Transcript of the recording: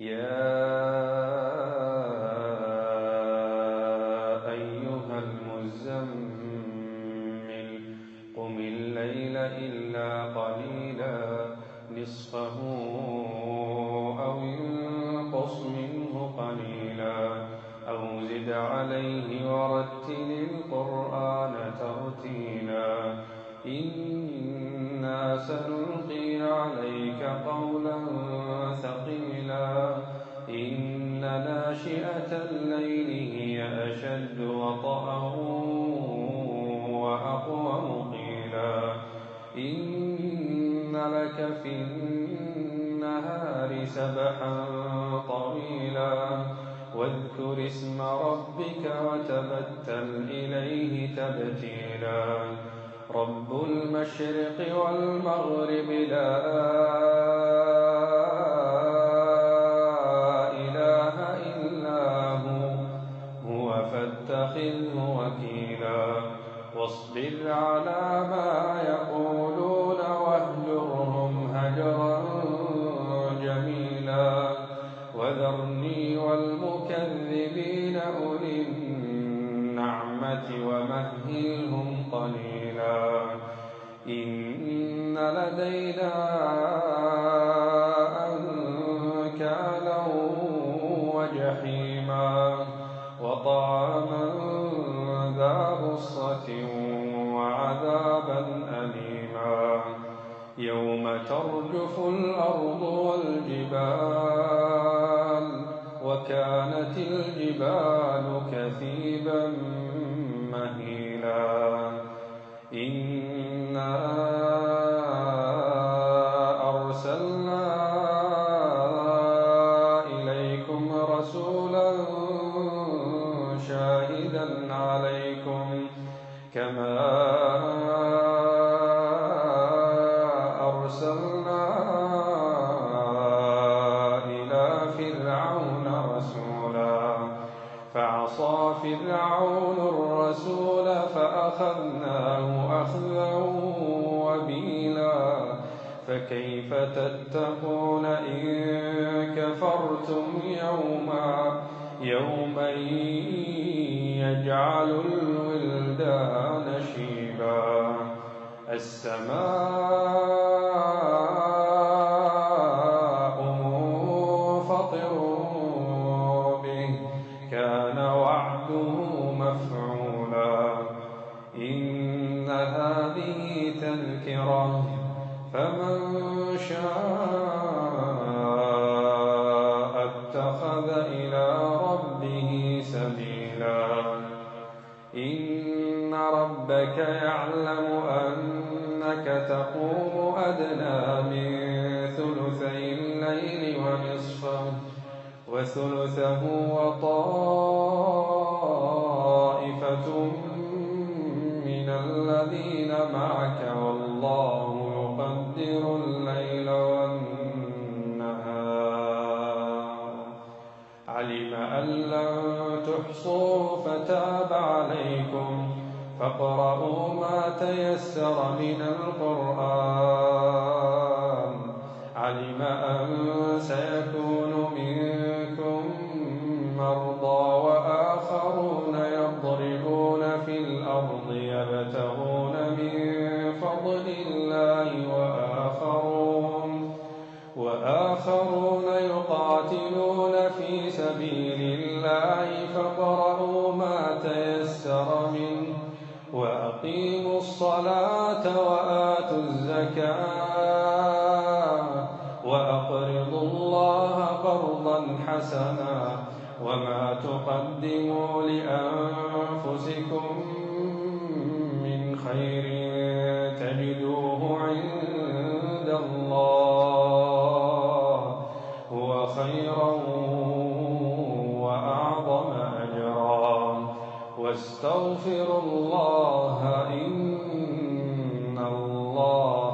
يا أيها المزمل قم الليل إلا قليلا نصفه أو انقص منه قليلا أو زد عليه ورتل القرآن ترتيلا إنا سنلقي عليك قولا ثقيلا إن ناشئة الليل هي أشد وطئا وأقوم قيلا إن لك في النهار سبحا طويلا واذكر اسم ربك وتبتل إليه تبتيلا رب المشرق والمغرب لا إله إلا هو فاتخذه وكيلا واصبر على ما يقولون واهجرهم هجرا جميلا وذرني والمكذبين أولي النعمة ومهلهم قليلا إن لدينا أنكالا وجحيما وطعاما ذا غصة وعذابا أليما يوم ترجف الأرض والجبال وكانت الجبال كثيبا مهيلا إنا أرسلنا إليكم رسولا شاهدا عليكم كما أرسلنا إلى فرعون رسولا فعصى فرعون الرسول فأخذناه أخذا وبيلا فكيف تتقون إن كفرتم يوما يجعل الولدان شيبا السماء منفطر به كان وعده مفعولا إن هذه تذكرة فمن شاء اتخذ إلى ربه سبيلا إن ربك يعلم أنك تقوم أدنى من ثلثي الليل ونصفه وثلثه وطائفة من الذين معك والله يقدر الليل والنهار علم أن لن تحصوا فتاب عليكم فاقرؤوا ما تيسر من القرآن علم أن سيكون منكم مرضى وآخرون يضربون في الأرض يبتغون من فضل الله وآخرون يقاتلون في سبيل الله فاقرؤوا ما تيسر منه وأقيموا الصلاة وآتوا الزكاة وأقرضوا الله قرضا حسنا وما تقدموا لأنفسكم من خير تجدوه عند الله هو خيرا وأعظم أجرا واستغفروا الله إن الله